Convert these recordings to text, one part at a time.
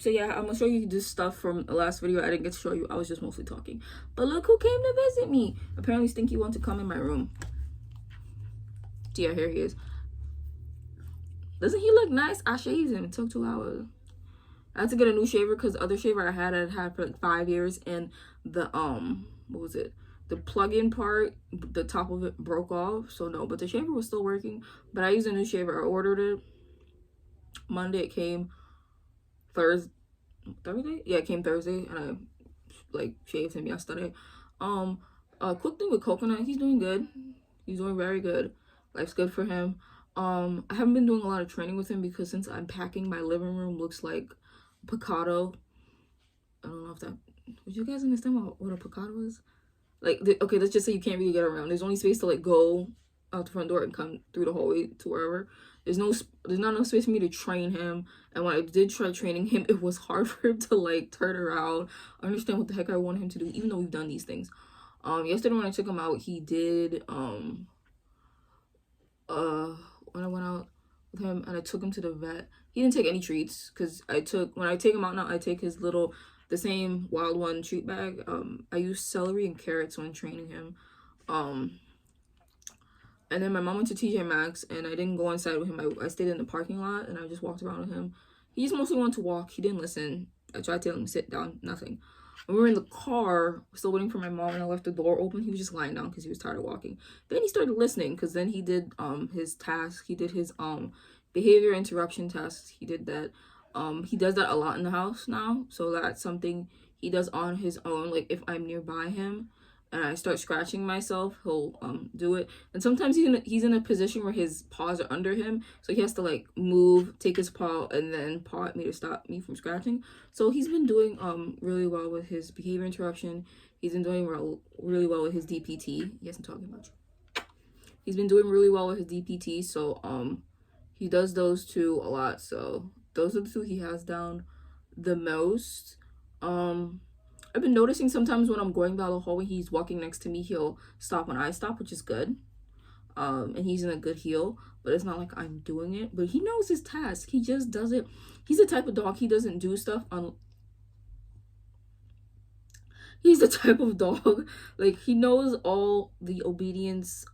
So yeah, I'm gonna show you this stuff from the last video. I didn't get to show you. I was just mostly talking. But look who came to visit me. Apparently Stinky wanted to come in my room. So yeah, here he is. Doesn't he look nice? I shaved him. It took 2 hours. I had to get a new shaver because the other shaver I had for like 5 years, and the what was it? The plug-in part, the top of it broke off. So no, but the shaver was still working. But I used a new shaver. I ordered it Monday. It came Thursday. Yeah, it came Thursday, and I like shaved him yesterday. Quick thing with Coconut, he's doing good. He's doing very good. Life's good for him. I haven't been doing a lot of training with him because since I'm packing, my living room looks like Picado. I don't know if that, would you guys understand what a Picado is? Like, okay, let's just say you can't really get around. There's only space to like go out the front door and come through the hallway to wherever. There's not enough space for me to train him. And when I did try training him, it was hard for him to like turn around, understand what the heck I want him to do, even though we've done these things. Yesterday when I took him out, he did when I went out with him and I took him to the vet, he didn't take any treats because when I take him out now, I take his the same Wild One treat bag. I use celery and carrots when training him. And then my mom went to TJ Maxx and I didn't go inside with him. I stayed in the parking lot and I just walked around with him. He just mostly wanted to walk. He didn't listen. I tried to tell him to sit down, nothing. When we were in the car, still waiting for my mom, and I left the door open, he was just lying down because he was tired of walking. Then he started listening because then he did his task. He did his behavior interruption tasks. He did that. He does that a lot in the house now, so that's something he does on his own. Like if I'm nearby him and I start scratching myself, he'll do it. And sometimes he's in a position where his paws are under him, so he has to like move, take his paw, and then paw at me to stop me from scratching. So he's been doing really well with his behavior interruption. He's been doing really well with his DPT. Yes, I'm talking about you. He's been doing really well with his DPT. So he does those two a lot. So those are the two he has down the most. I've been noticing sometimes when I'm going down the hallway, he's walking next to me, he'll stop when I stop, which is good. And he's in a good heel, but it's not like I'm doing it. But he knows his task. He just does it. He's the type of dog, he doesn't do stuff he's the type of dog, like he knows all the obedience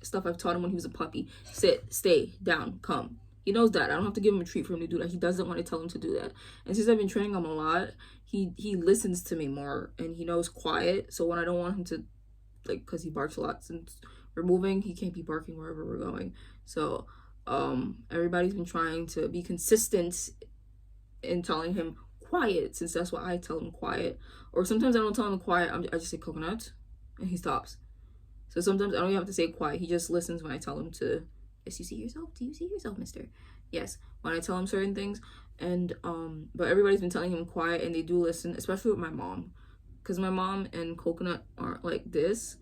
stuff I've taught him when he was a puppy. Sit, stay, down, come. He knows that. I don't have to give him a treat for him to do that. He doesn't want to tell him to do that. And since I've been training him a lot, he listens to me more and he knows quiet. So when I don't want him to, like, because he barks a lot since we're moving, he can't be barking wherever we're going. So everybody's been trying to be consistent in telling him quiet, since that's what I tell him, quiet. Or sometimes I don't tell him quiet, I just say Coconut and he stops. So sometimes I don't even have to say quiet. He just listens when I tell him to. Yes, you see yourself? Do you see yourself, mister? Yes, when I tell him certain things. And but everybody's been telling him quiet and they do listen, especially with my mom, because my mom and Coconut aren't like this.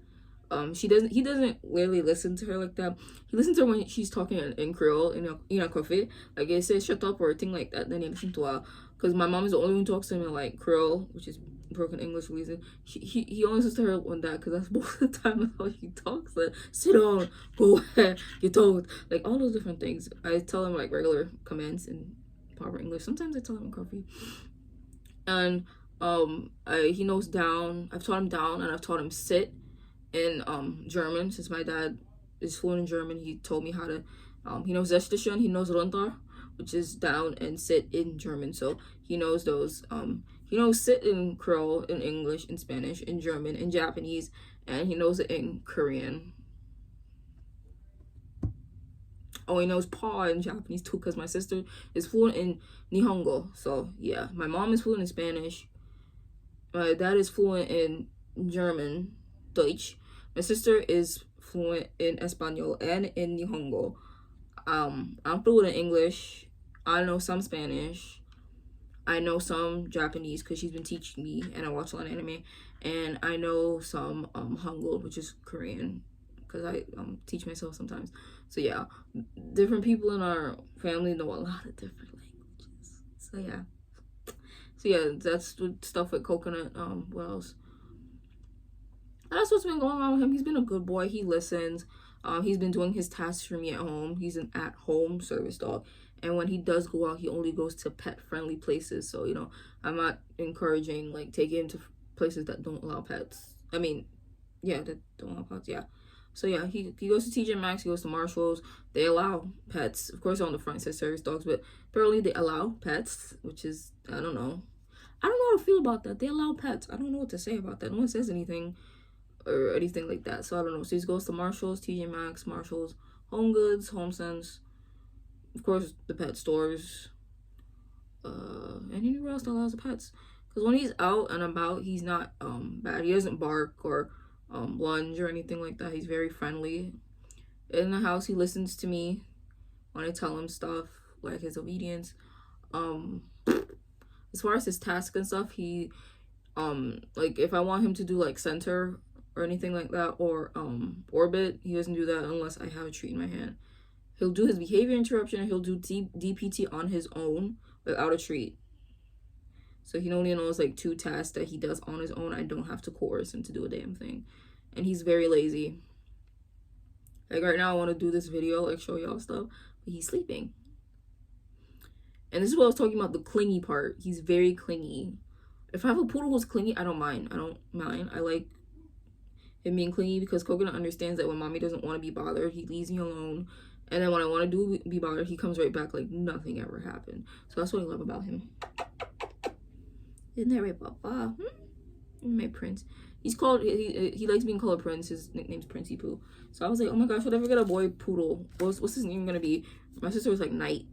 He doesn't really listen to her like that. He listens to her when she's talking in Creole, in a coffee, like it says shut up or a thing like that, then he listen to her. Because my mom is the only one who talks to him in like Creole, which is broken English reason. He only listens to her on that because that's most of the time how she talks. Like, sit down, go ahead, you told, like all those different things. I tell him like regular commands in proper English. Sometimes I tell him in coffee. And he knows down. I've taught him down and I've taught him sit in German, since my dad is fluent in German. He told me how to he knows Zestishan, he knows runter, which is down and sit in German. So he knows those. He knows sit in Creole, in English, in Spanish, in German, in Japanese, and he knows it in Korean. Oh, he knows paw in Japanese too, because my sister is fluent in Nihongo. So yeah, my mom is fluent in Spanish. My dad is fluent in German, Deutsch. My sister is fluent in Espanol and in Nihongo. I'm fluent in English. I know some Spanish. I know some Japanese because she's been teaching me, and I watch a lot of anime. And I know some Hangul, which is Korean, because I teach myself sometimes. So yeah, different people in our family know a lot of different languages. So yeah, that's the stuff with Coconut. What else? That's what's been going on with him. He's been a good boy. He listens. He's been doing his tasks for me at home. He's an at-home service dog. And when he does go out, he only goes to pet friendly places. So, you know, I'm not encouraging like taking him to places that don't allow pets. I mean, yeah, that don't allow pets. Yeah. So yeah, he goes to TJ Maxx, he goes to Marshalls. They allow pets. Of course, on the front it says service dogs, but apparently they allow pets, which is, I don't know. I don't know how to feel about that. They allow pets. I don't know what to say about that. No one says anything or anything like that. So I don't know. So he goes to Marshalls, TJ Maxx, Marshalls, Home Goods, HomeSense, of course, the pet stores, and anywhere else that allows the pets. Because when he's out and about, he's not bad. He doesn't bark or lunge or anything like that. He's very friendly. In the house, he listens to me when I tell him stuff, like his obedience. As far as his task and stuff, he like if I want him to do like center or anything like that, or orbit, he doesn't do that unless I have a treat in my hand. He'll do his behavior interruption and he'll do DPT on his own without a treat. So he only knows like 2 tasks that he does on his own. I don't have to coerce him to do a damn thing. And he's very lazy. Like right now I want to do this video, like show y'all stuff, but he's sleeping. And this is what I was talking about, the clingy part. He's very clingy. If I have a poodle who's clingy, I don't mind. I like him being clingy because Coconut understands that when mommy doesn't want to be bothered, he leaves me alone. And then when I want to be bothered, he comes right back like nothing ever happened. So that's what I love about him. Isn't that right, Papa? My prince. He's called, he likes being called a prince. His nickname's Princey Poo. So I was like, oh my gosh, I'll never get a boy poodle. What's his name gonna be? My sister was like Nighty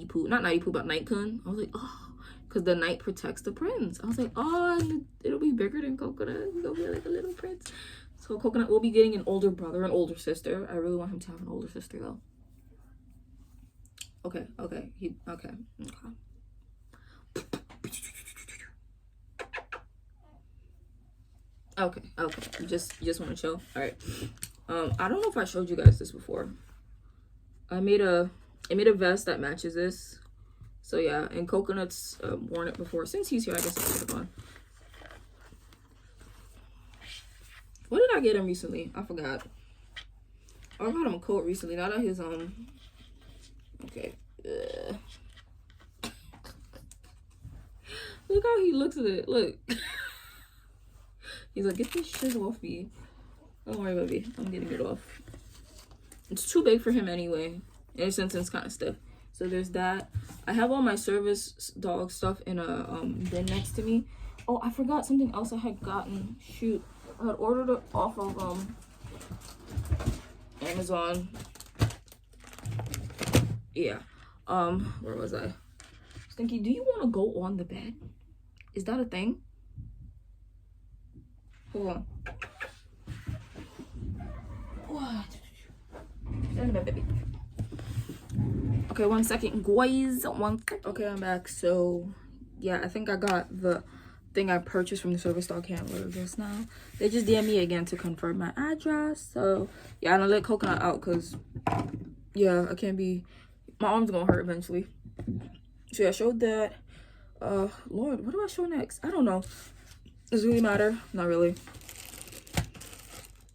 Poo. Not Nighty Poo, but Night Kun. I was like, oh, because the night protects the prince. I was like, oh, it'll be bigger than Coconut. He'll be like a little prince. So Coconut will be getting an older brother, an older sister. I really want him to have an older sister though. Okay. Okay. Just want to show. All right. I don't know if I showed you guys this before. I made a vest that matches this. So yeah, and Coconut's worn it before. Since he's here, I guess I'll put it on. What did I get him recently? I forgot. I got him a coat recently. Not at his okay. Look how he looks at it. Look. He's like, get this shit off me. Don't worry, baby. I'm getting it off. It's too big for him anyway. In a sense, it's kind of stiff. So there's that. I have all my service dog stuff in a bin next to me. Oh, I forgot something else I had gotten. Shoot. I had ordered it off of Amazon. Yeah. Where was I? Stinky, do you want to go on the bed? Is that a thing? Hold on. What? Stand in bed, baby. Okay, 1 second, guys. Okay, I'm back. So, yeah, I think I got the thing I purchased from the service dog handler just now. They just DM me again to confirm my address. So, yeah, I'm gonna let Coconut out because, yeah, I can't be... My arm's gonna hurt eventually. So, yeah, I showed that. Lord, what do I show next? I don't know. Does it really matter? Not really.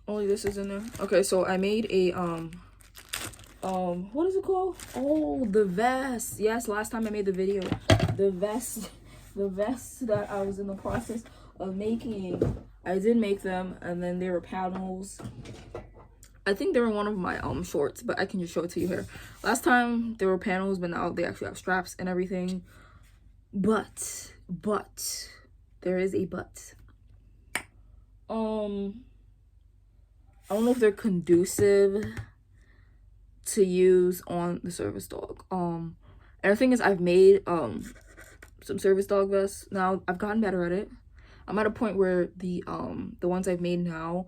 Only this is in there. Okay, so I made a what is it called? Oh, the vest. Yes, last time I made the video, the vest that I was in the process of making. I did make them, and then there were panels. I think they were one of my shorts, but I can just show it to you here. Last time there were panels, but now they actually have straps and everything. But there is a but. I don't know if they're conducive to use on the service dog. And the thing is, I've made some service dog vests. Now I've gotten better at it. I'm at a point where the ones I've made now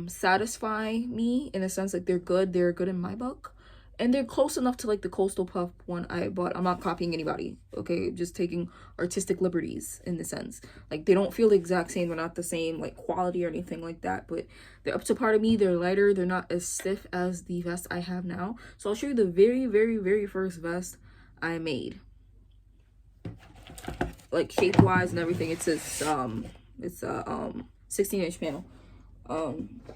satisfy me in a sense, like they're good in my book. And they're close enough to like the Coastal Puff one I bought. I'm not copying anybody, okay? Just taking artistic liberties in the sense. Like, they don't feel the exact same. They're not the same, like, quality or anything like that. But they're up to par to me. They're lighter. They're not as stiff as the vest I have now. So I'll show you the very, very, very first vest I made. Like, shape-wise and everything. It's a 16-inch panel.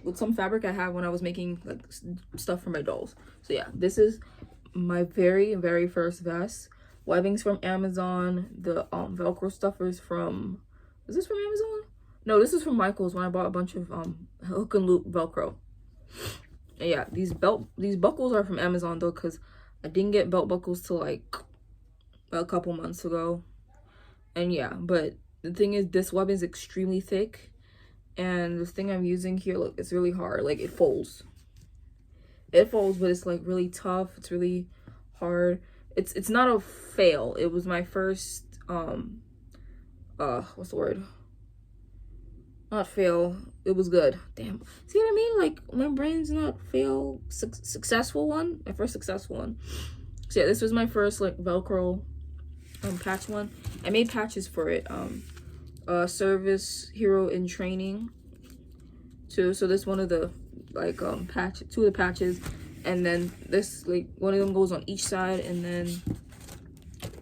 With some fabric I have when I was making like stuff for my dolls. So yeah, this is my very first vest. Webbing's from Amazon. The Velcro stuffers from, is this from Amazon? No, this is from Michael's when I bought a bunch of hook and loop Velcro. And yeah, these buckles are from Amazon though, because I didn't get belt buckles till like a couple months ago. And yeah, but the thing is, this webbing is extremely thick, and this thing I'm using here, look, it's really hard. Like, it folds, but it's like really tough. It's really hard. It's not a fail. It was my first what's the word? Not fail. It was good. Damn. See what I mean? Like, my brain's not fail. Successful one. My first successful one. So yeah, this was my first like Velcro patch one. I made patches for it. Service hero in training too. So this one of the like two of the patches, and then this, like, one of them goes on each side, and then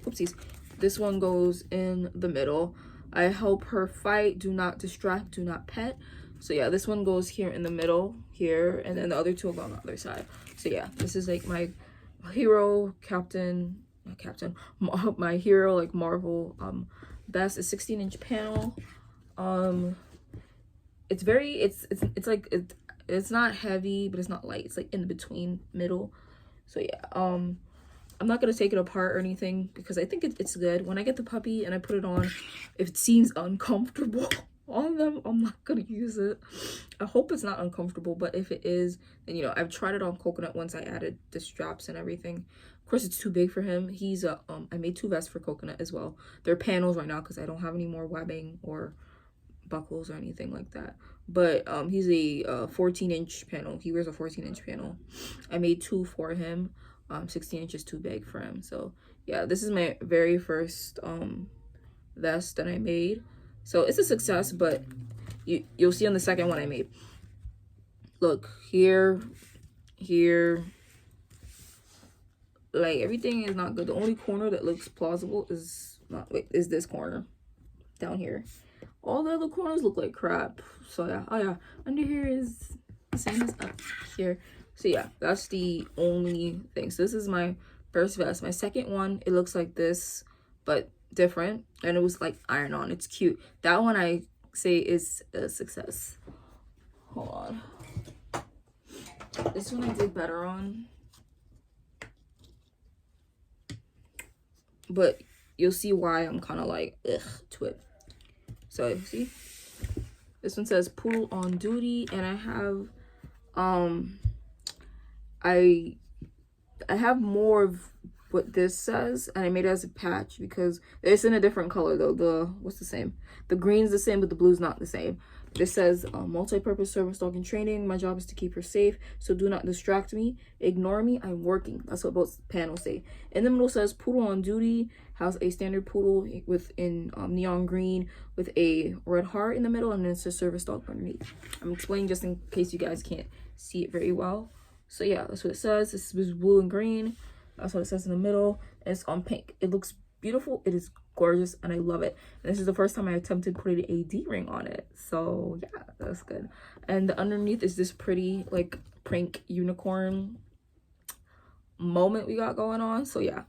oopsies, this one goes in the middle. I help her fight, do not distract, do not pet. So yeah, this one goes here in the middle here, and then the other two go on the other side. So yeah, this is like my hero my hero like Marvel vest. A 16-inch panel. It's very, it's like it's not heavy, but it's not light. It's like in between middle. So yeah, I'm not gonna take it apart or anything because I think it's good. When I get the puppy and I put it on, if it seems uncomfortable on them, I'm not gonna use it. I hope it's not uncomfortable, but if it is, then, you know, I've tried it on Coconut once. I added the straps and everything. Of course, it's too big for him. He's a I made 2 vests for Coconut as well. They're panels right now because I don't have any more webbing or buckles or anything like that. But he's a 14-inch panel. He wears a 14-inch panel. I made 2 for him. 16 inches too big for him. So yeah, this is my very first vest that I made. So it's a success, but you'll see on the second one I made. Look, here, like, everything is not good. The only corner that looks plausible is this corner down here. All the other corners look like crap. So yeah, oh yeah, under here is the same as up here. So yeah, that's the only thing. So this is my first vest. My second one, it looks like this, but different, and it was like iron on. It's cute. That one I say is a success. Hold on. This one I did better on, but you'll see why I'm kind of like ugh to it. So see, this one says poodle on duty, and I have I have more of what this says, and I made it as a patch because it's in a different color though. The what's the same? The green's the same, but the blue's not the same. This says multi-purpose service dog in training. My job is to keep her safe, so do not distract me. Ignore me, I'm working. That's what both panels say. In the middle says poodle on duty. Has a standard poodle in neon green with a red heart in the middle, and then it says service dog underneath. I'm explaining just in case you guys can't see it very well. So yeah, that's what it says. This is blue and green. That's what it says in the middle. And it's on pink. It looks beautiful. It is gorgeous, and I love it. And this is the first time I attempted putting a D-ring on it. So yeah, that's good. And the underneath is this pretty like pink unicorn moment we got going on. So yeah.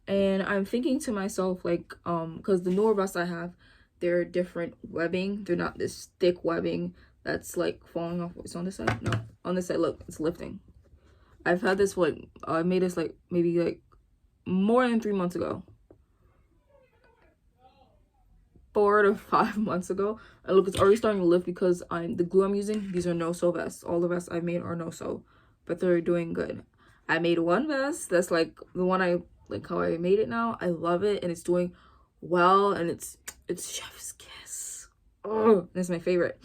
And I'm thinking to myself, like, because the newer vests I have, they're different webbing. They're not this thick webbing that's like falling off. It's on this side? No, on this side. Look, it's lifting. I've had this one. I made this like maybe like more than 3 months ago. 4 to 5 months ago. And look, it's already starting to lift because the glue I'm using, these are no-sew vests. All the vests I've made are no-sew, but they're doing good. I made one vest that's like the one I like how I made it now. I love it, and it's doing well, and it's chef's kiss. Oh, that's my favorite.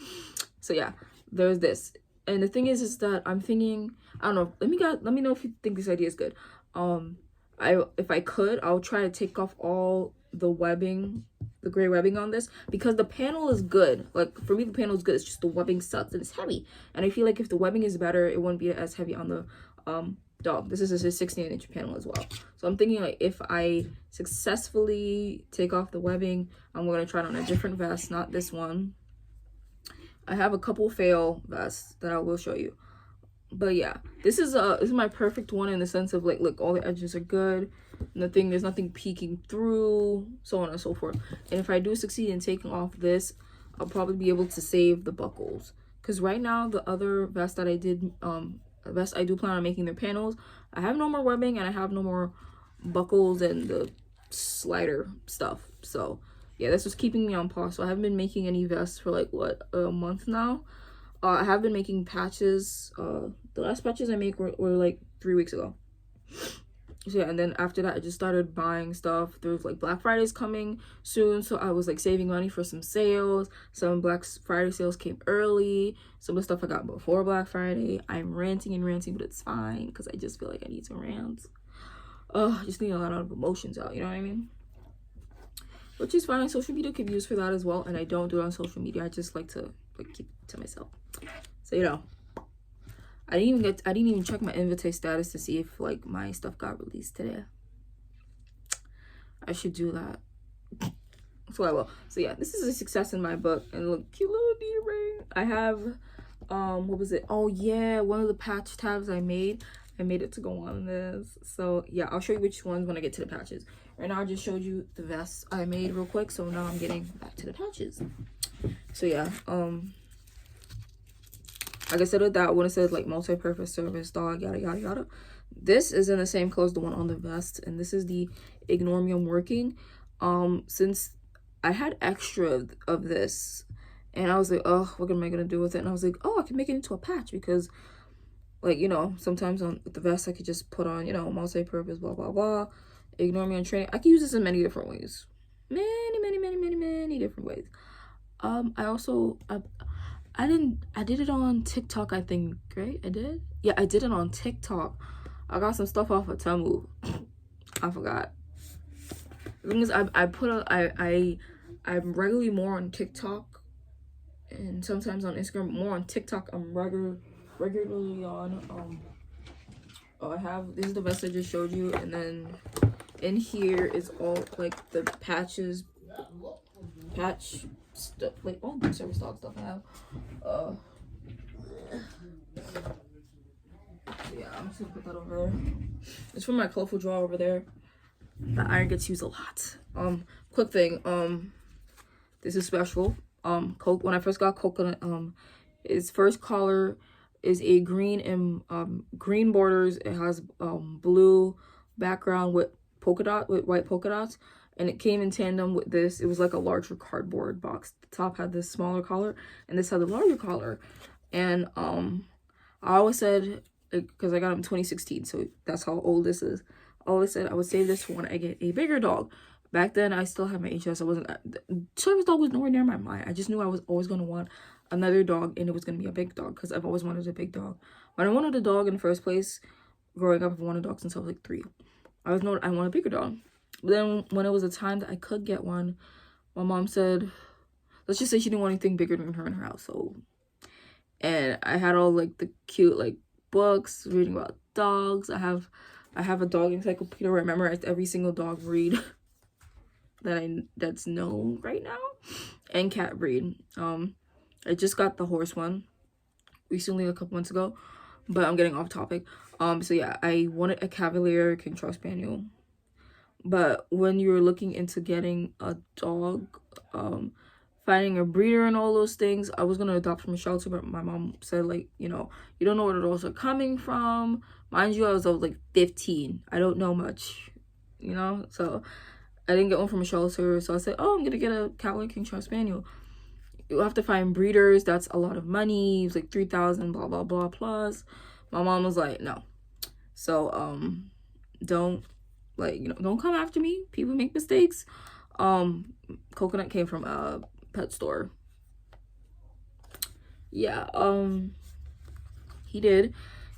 So yeah, there's this. And the thing is that I'm thinking, I don't know, let me know if you think this idea is good. If I could, I'll try to take off all the webbing, the gray webbing on this, because the panel is good. Like, for me, the panel is good. It's just the webbing sucks and it's heavy. And I feel like if the webbing is better, it wouldn't be as heavy on the dog. This is a 16-inch panel as well. So I'm thinking, like, if I successfully take off the webbing, I'm going to try it on a different vest, not this one. I have a couple fail vests that I will show you. But yeah, this is my perfect one in the sense of like, look, all the edges are good, there's nothing peeking through, so on and so forth. And if I do succeed in taking off this, I'll probably be able to save the buckles, because right now the other vest that I did, vest I do plan on making their panels, I have no more webbing and I have no more buckles and the slider stuff. So yeah, that's just keeping me on pause. So I haven't been making any vests for like what, a month now. I have been making patches. The last patches I make were like 3 weeks ago. So yeah, and then after that I just started buying stuff. There's like Black Friday's coming soon, so I was like saving money for some sales. Some Black Friday sales came early. Some of the stuff I got before Black Friday. I'm ranting and ranting, but it's fine because I just feel like I need to rant. I just need a lot of emotions out, you know what I mean? Which is fine. Social media could be used for that as well, and I don't do it on social media. I just like to like keep it to myself. So you know, I didn't even check my Invite status to see if like my stuff got released today. I should do that. So I will. So yeah, this is a success in my book. And look, cute little D ring. I have what was it? Oh yeah, one of the patch tabs I made it to go on this. So yeah, I'll show you which ones when I get to the patches. Right now I just showed you the vests I made real quick, so now I'm getting back to the patches. So yeah, like I said with that one, it says like multi-purpose service dog, yada yada yada. This is in the same color as the one on the vest, and this is the Ignore Me I'm Working. Since I had extra of this, and I was like, oh, what am I gonna do with it? And I was like, oh, I can make it into a patch, because like, you know, sometimes on the vest I could just put on, you know, multi-purpose, blah blah blah. Ignore Me on training. I can use this in many different ways, many different ways. I did it on TikTok, I think, right? I did? Yeah, I did it on TikTok. I got some stuff off of Temu. I forgot. The thing is, I'm regularly more on TikTok and sometimes on Instagram. More on TikTok, I'm regularly on. I have, this is the vest I just showed you, and then in here is all like the patch stuff, like all the service dog stuff I have. Yeah, I'm just gonna put that over there. It's from my colorful drawer over there. The iron gets used a lot. Quick thing, this is special. When I first got Coconut, his first collar is a green and green borders. It has blue background with white polka dots, and it came in tandem with this. It was like a larger cardboard box. The top had this smaller collar, and this had the larger collar. And I always said, because I got him in 2016, so that's how old this is. I always said I would save this for when I get a bigger dog. Back then, I still had my HS. Service dog was nowhere near my mind. I just knew I was always going to want another dog, and it was going to be a big dog, because I've always wanted a big dog. When I wanted a dog in the first place, growing up, I've wanted a dog since I was like 3. I want a bigger dog. But then when it was a time that I could get one, my mom said, let's just say she didn't want anything bigger than her in her household. And I had all like the cute like books reading about dogs. I have a dog encyclopedia where I memorized every single dog breed that's known right now, and cat breed. I just got the horse one recently, a couple months ago, but I'm getting off topic. So yeah, I wanted a Cavalier King Charles Spaniel. But when you're looking into getting a dog, finding a breeder and all those things, I was gonna adopt from a shelter, but my mom said, like, you know, you don't know where the dogs are coming from. Mind you, I was like 15. I don't know much, you know, so I didn't get one from a shelter. So I said, oh, I'm gonna get a Cavalier King Charles Spaniel. You have to find breeders. That's a lot of money. It was like $3,000, blah blah blah plus. My mom was like, no. So don't, like, you know, don't come after me. People make mistakes. Coconut came from a pet store. Yeah, he did.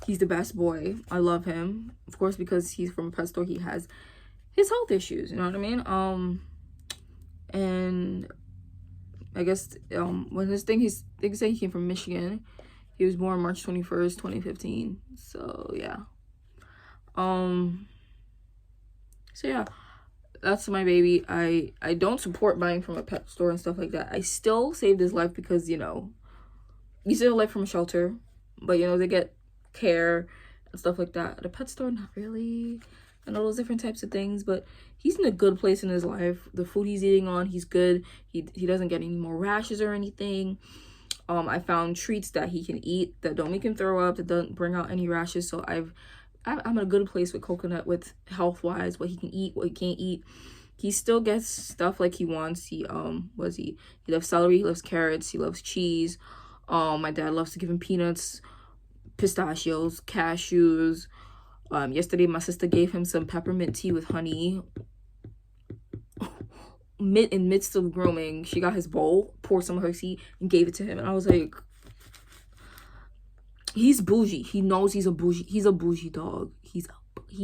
He's the best boy. I love him, of course, because he's from a pet store. He has his health issues, you know what I mean? And I guess when this thing, they say he came from Michigan. He was born March 21st, 2015. So yeah. So yeah, that's my baby. I don't support buying from a pet store and stuff like that. I still saved his life because, you know, you save a life from a shelter, but you know, they get care and stuff like that. At a pet store, not really. And all those different types of things, but he's in a good place in his life. The food he's eating on, he's good. He doesn't get any more rashes or anything. I found treats that he can eat that don't make him throw up, that don't bring out any rashes. So I'm in a good place with Coconut, with health wise, what he can eat, what he can't eat. He still gets stuff like he wants. He loves celery, he loves carrots, he loves cheese. My dad loves to give him peanuts, pistachios, cashews. Yesterday my sister gave him some peppermint tea with honey. In midst of grooming, she got his bowl, poured some of her tea, and gave it to him. And I was like, he's bougie. He knows he's a bougie dog. He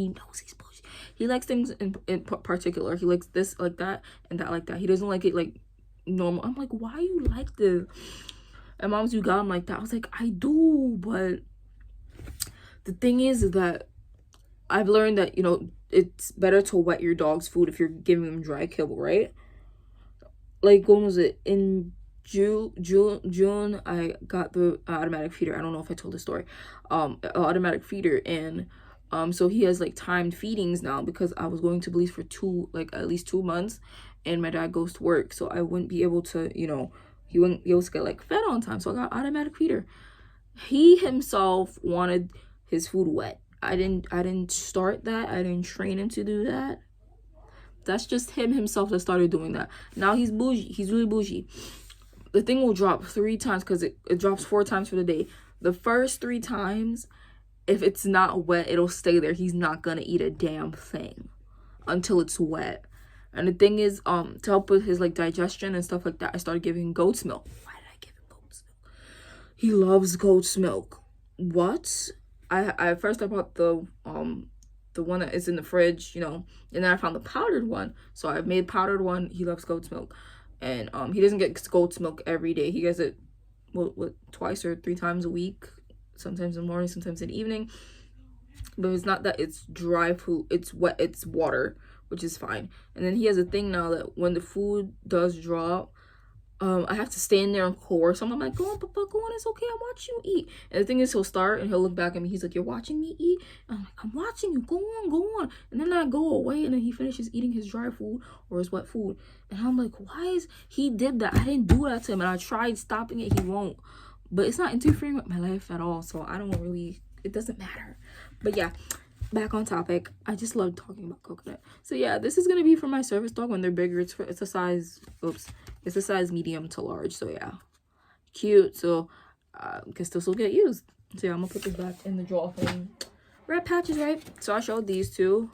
knows he's bougie. He likes things in particular. He likes this like that and that like that. He doesn't like it like normal. I'm like, why you like this? And Moms, you got him like that. I was like, I do, but the thing is that I've learned that, you know, it's better to wet your dog's food if you're giving them dry kibble, right? Like, when was it? In June, I got the automatic feeder. I don't know if I told the story. Automatic feeder, and so he has like timed feedings now because I was going to Belize for at least 2 months, and my dad goes to work, so I wouldn't be able to, you know, he wouldn't be able to get like fed on time. So I got automatic feeder. He himself wanted his food wet. I didn't start that. I didn't train him to do that. That's just him himself that started doing that. Now he's bougie. He's really bougie. The thing will drop 3 times because it drops 4 times for the day. The first 3 times, if it's not wet, it'll stay there. He's not gonna eat a damn thing until it's wet. And the thing is, to help with his like digestion and stuff like that, I started giving him goat's milk. Why did I give him goat's milk? He loves goat's milk. What? I first I bought the one that is in the fridge, you know, and then I found the powdered one. So I've made powdered one. He loves goat's milk. And he doesn't get goat's milk every day. He gets it twice or 3 times a week, sometimes in the morning, sometimes in the evening. But it's not that it's dry food, it's wet, it's water, which is fine. And then he has a thing now that when the food does drop, I have to stand there and coerce him. I'm like, go on, Papa, go on, it's okay, I'm watching you eat. And the thing is, he'll start and he'll look back at me. He's like, you're watching me eat? And I'm like, I'm watching you, go on. And then I go away, and then he finishes eating his dry food or his wet food. And I'm like, why is he did that? I didn't do that to him, and I tried stopping it. He won't. But it's not interfering with my life at all, so I don't really, it doesn't matter. But yeah, back on topic. I just love talking about Coconut. So yeah, this is gonna be for my service dog when they're bigger. It's a size, it's a size medium to large. So yeah, cute. So can still get used. So yeah, I'm gonna put this back in the drawer thing. Red patches, right? So I showed these 2,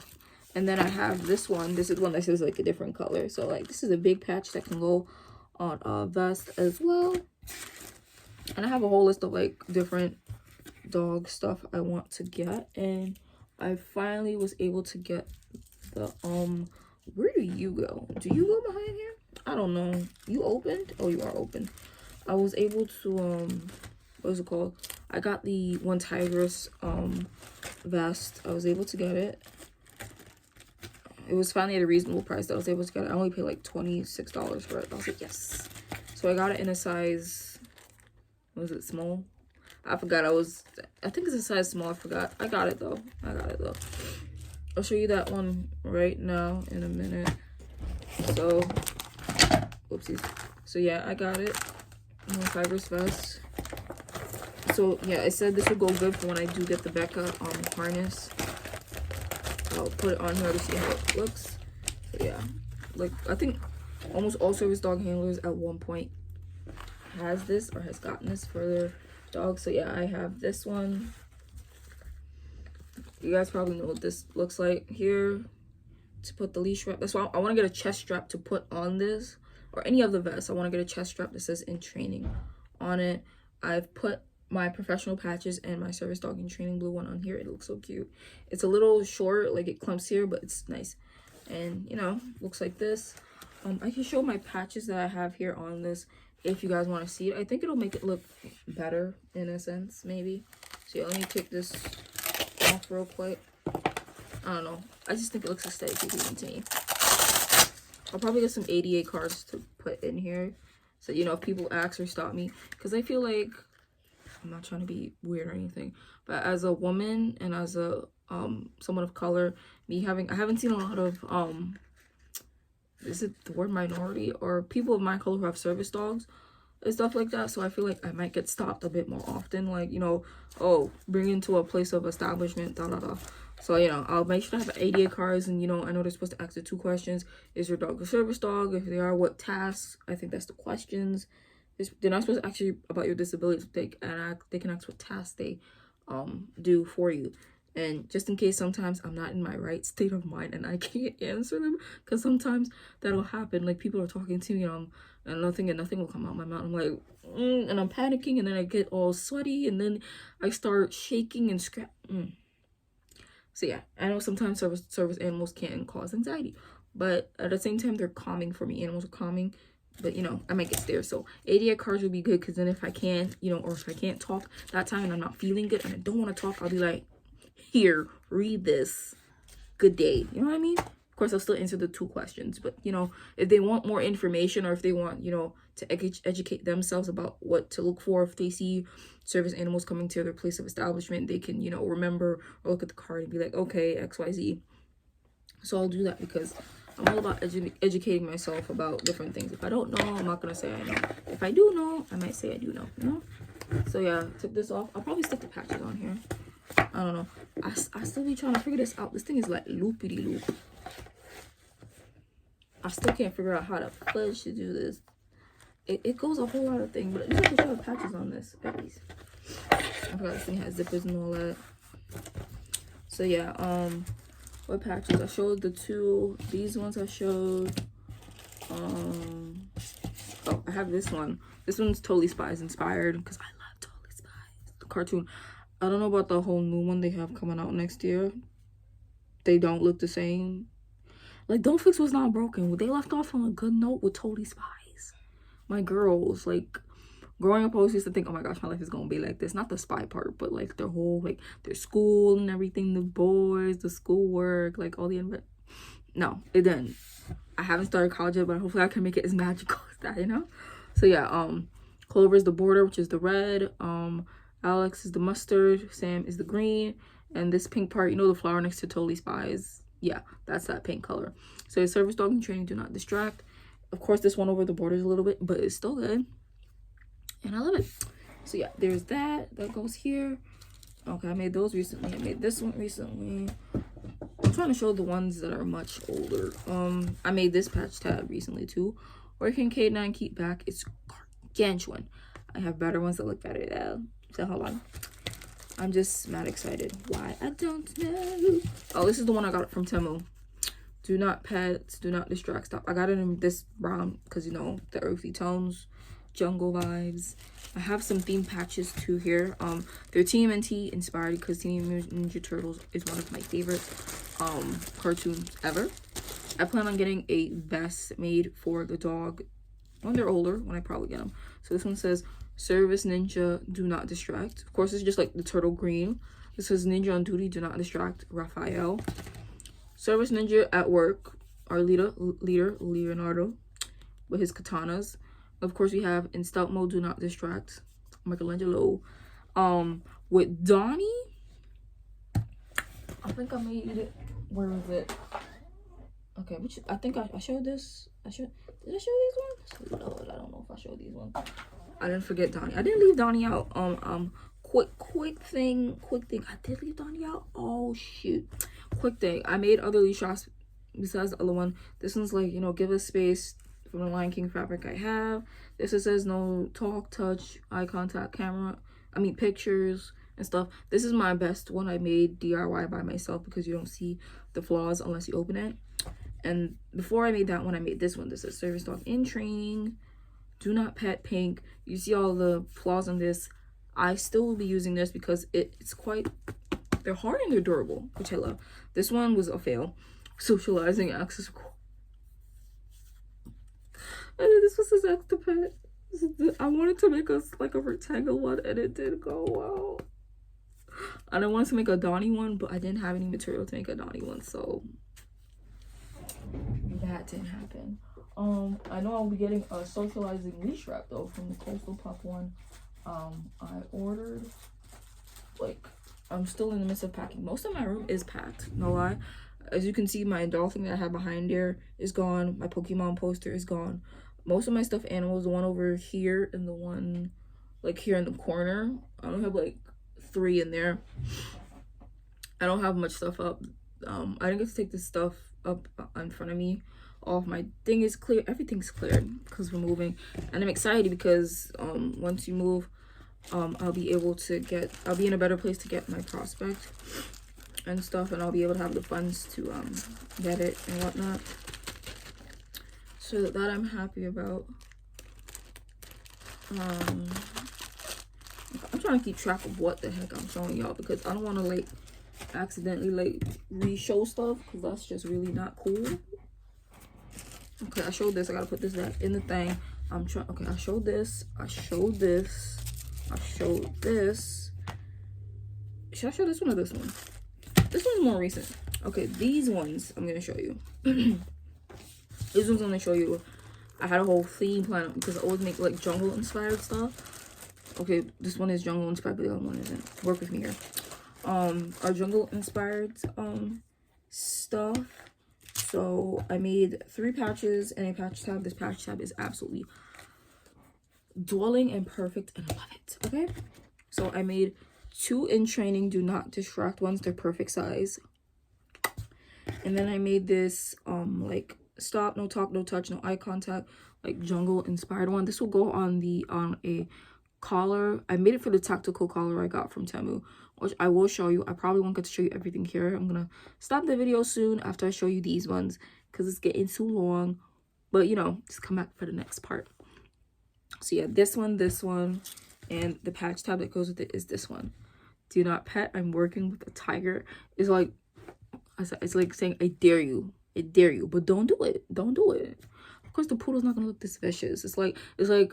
and then I have this one. This is one that says like a different color. So like this is a big patch that can go on a vest as well. And I have a whole list of like different dog stuff I want to get, and I finally was able to get the where do you go? Do you go behind here? I don't know. You opened? Oh, you are open. I was able to what is it called? I got the One Tigress vest. I was able to get it. It was finally at a reasonable price that I was able to get it. I only paid like $26 for it. I was like, yes. So I got it in a size, was it small? I forgot. I think it's a size small. I forgot. I got it though. I'll show you that one right now in a minute. So, whoopsies. So yeah, I got it. One Tigress vest. So yeah, I said this will go good for when I do get the Becca harness. I'll put it on here to see how it looks. So yeah, like I think almost all service dog handlers at one point has this or has gotten this for their dog. So yeah, I have this one. You guys probably know what this looks like here to put the leash strap. That's why I want to get a chest strap to put on this or any of the vests. I want to get a chest strap that says in training on it. I've put my professional patches and my service dog in training blue one on here. It looks so cute. It's a little short, like it clumps here, but it's nice. And you know, looks like this. I can show my patches that I have here on this if you guys want to see it. I think it'll make it look better in a sense, maybe. So yeah, let me take this off real quick. I don't know. I just think it looks aesthetically pleasing to me. I'll probably get some ADA cards to put in here. So, you know, if people ask or stop me. Because I feel like I'm not trying to be weird or anything, but as a woman and as a someone of color, I haven't seen a lot of is it the word minority or people of my color who have service dogs and stuff like that. So I feel like I might get stopped a bit more often, like, you know, oh, bring into a place of establishment, da da da. So, you know, I'll make sure to have ADA cards, and, you know, I know they're supposed to ask the 2 questions. Is your dog a service dog? If they are, what tasks? I think that's the questions. They're not supposed to ask you about your disabilities. They can ask what tasks they do for you. And just in case sometimes I'm not in my right state of mind and I can't answer them, because sometimes that'll happen. Like, people are talking to me and nothing will come out of my mouth. I'm like, and I'm panicking, and then I get all sweaty, and then I start shaking and So yeah, I know sometimes service animals can cause anxiety, but at the same time, they're calming for me. Animals are calming, but, you know, I might get scared. So ADA cards would be good, because then if I can't, you know, or if I can't talk that time and I'm not feeling good and I don't want to talk, I'll be like, here, read this. Good day. You know what I mean? Of course, I'll still answer the 2 questions, but, you know, if they want more information, or if they want, you know, to educate themselves about what to look for if they see service animals coming to their place of establishment, they can, you know, remember or look at the card and be like, okay, XYZ. So I'll do that, because I'm all about educating myself about different things. If I don't know, I'm not gonna say I know. If I do know, I might say I do know, you know? So yeah, took this off. I'll probably stick the patches on here. I don't know. I still be trying to figure this out. This thing is like loopity-loop. I still can't figure out how to fudge to do this. It goes a whole lot of things, but at least I can show the patches on this, at least. I forgot this thing has zippers and all that. So yeah, what patches? I showed the 2. These ones I showed. Oh, I have this one. This one's Totally Spies inspired, because I love Totally Spies, the cartoon. I don't know about the whole new one they have coming out next year. They don't look the same. Like, Don't Fix Was Not Broken. They left off on a good note with Totally Spies. My girls, like, growing up, I always used to think, oh my gosh, my life is gonna be like this. Not the spy part, but like their whole, like, their school and everything, the boys, the schoolwork, like all the no, it didn't. I haven't started college yet, but hopefully I can make it as magical as that, you know? So yeah, Clover is the border, which is the red. Alex is the mustard. Sam is the green. And this pink part, you know, the flower next to Totally Spies, yeah, that's that pink color. So service dog and training, do not distract. Of course, this one over the borders a little bit, but it's still good. And I love it. So yeah, there's that. That goes here. Okay, I made those recently. I made this one recently. I'm trying to show the ones that are much older. I made this patch tab recently too. Working K9 Keep Back. It's gargantuan. I have better ones that look better though. So hold on. I'm just mad excited. Why? I don't know. Oh, this is the one I got from Temu. Do not pets, do not distract, stop. I got it in this brown because, you know, the earthy tones, jungle vibes. I have some theme patches too here. They're TMNT inspired, because Teenage Mutant Ninja Turtles is one of my favorite cartoons ever. I plan on getting a vest made for the dog when they're older, when I probably get them. So this one says, Service Ninja, do not distract. Of course, it's just like the turtle green. This says, Ninja on duty, do not distract, Raphael. Service Ninja at work, our leader, Leonardo, with his katanas. Of course, we have in stealth mode, do not distract, Michelangelo. With Donnie, I think I made it. Where is it? Okay, which I think I showed this. Did I show these ones? Lord, I don't know if I showed these ones. I didn't forget Donnie. I didn't leave Donnie out. Quick thing. I did leave Donnie out. Oh shoot. Quick thing. I made other leash shots besides the other one. This one's like, you know, give us space from the Lion King fabric I have. This one says no talk, touch, eye contact, pictures and stuff. This is my best one I made DIY by myself, because you don't see the flaws unless you open it. And before I made that one, I made this one. This is service dog in training, do not pet, pink. You see all the flaws on this. I still will be using this because it's quite, they're hard and they're durable, which I love. This one was a fail. Socializing access. And then this was his extra pet. I wanted to make us like a rectangle one, and it didn't go well. And I wanted to make a Donnie one, but I didn't have any material to make a Donnie one, so that didn't happen. I know I'll be getting a socializing leash wrap though from the Coastal Pup one. I ordered, like, I'm still in the midst of packing. Most of my room is packed, no lie. As you can see, my doll thing that I have behind there is gone. My Pokemon poster is gone. Most of my stuffed animals, the one over here and the one like here in the corner, I don't have like 3 in there. I don't have much stuff up. I didn't get to take this stuff up in front of me. All of my thing is clear. Everything's cleared because we're moving, and I'm excited because once you move, I'll be in a better place to get my prospect and stuff, and I'll be able to have the funds to get it and whatnot. So that I'm happy about. I'm trying to keep track of what the heck I'm showing y'all because I don't want to like accidentally like re-show stuff because that's just really not cool. Okay, I showed this. I gotta put this back in the thing. Okay, I showed this. I showed this. I showed this. Should I show this one or this one? This one's more recent. Okay, these ones I'm gonna show you. These ones I'm gonna show you. I had a whole theme plan because I always make like jungle inspired stuff. Okay, this one is jungle inspired, but the other one isn't. Work with me here. Our jungle inspired stuff. So I made 3 patches and a patch tab. This patch tab is absolutely dwelling and perfect, and I love it. Okay, so I made 2 in training, do not distract ones. They're perfect size. And then I made this like stop, no talk, no touch, no eye contact, like jungle inspired one. This will go on a collar. I made it for the tactical collar I got from Temu, which I will show you. I probably won't get to show you everything here. I'm gonna stop the video soon after I show you these ones because it's getting too long, but you know, just come back for the next part. So yeah, this one, and the patch tab that goes with it is this one. Do not pet. I'm working with a tiger. It's like saying I dare you, but don't do it. Don't do it. Of course, the poodle's not gonna look this vicious. It's like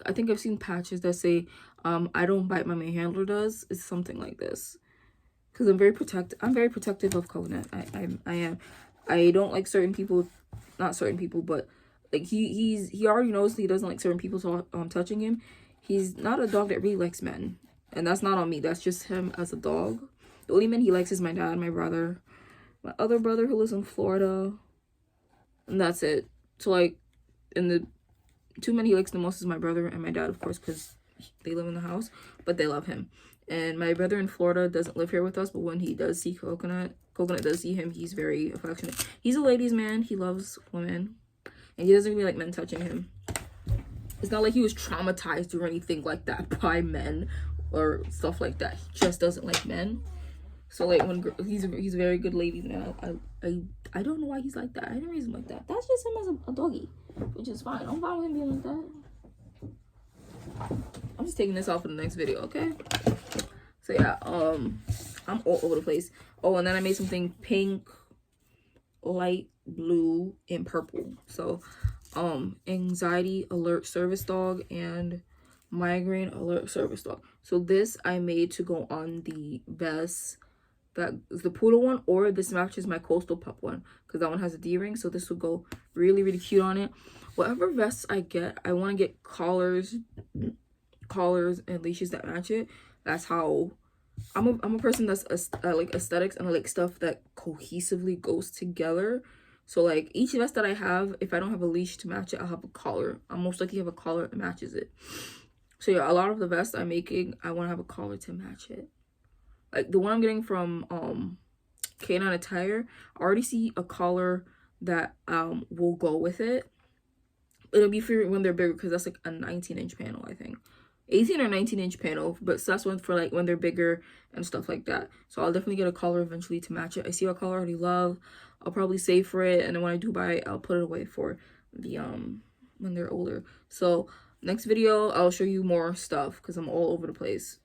I think I've seen patches that say I don't bite, my main handler does. It's something like this. Because I'm very protective of Coconut. I am. I don't like certain people, not certain people, but like he already knows he doesn't like certain people touching him. He's not a dog that really likes men, and that's not on me. That's just him as a dog. The only men he likes is my dad, my brother, my other brother who lives in Florida, and that's it. So like, and the 2 men he likes the most is my brother and my dad, of course, because they live in the house, but they love him. And my brother in Florida doesn't live here with us, but when he does see Coconut does see him, he's very affectionate. He's a ladies' man. He loves women, and he doesn't really like men touching him. It's not like he was traumatized or anything like that by men or stuff like that. He just doesn't like men. So like when he's a very good ladies man. I don't know why he's like that. I didn't raise him like that. That's just him as a doggy, which is fine. I don't bother him being like that. I'm just taking this off in the next video, okay? So yeah, I'm all over the place. Oh, and then I made something pink, light blue, and purple. So anxiety alert service dog and migraine alert service dog. So this I made to go on the vest that is the poodle one, or this matches my coastal pup one because that one has a D-ring. So this will go really, really cute on it. Whatever vests I get, I want to get collars and leashes that match it. That's how I'm a person that's like aesthetics, and I like stuff that cohesively goes together. So like each vest that I have, if I don't have a leash to match it, I'll have a collar. I'll most likely have a collar that matches it. So yeah, a lot of the vests I'm making, I want to have a collar to match it. Like the one I'm getting from K9 Attire, I already see a collar that will go with it. It'll be for when they're bigger because that's like a 19-inch panel, I think. 18 or 19-inch panel, but so that's one for like when they're bigger and stuff like that. So I'll definitely get a collar eventually to match it. I see a collar I already love. I'll probably save for it, and then when I do buy it, I'll put it away for the when they're older. So next video I'll show you more stuff because I'm all over the place.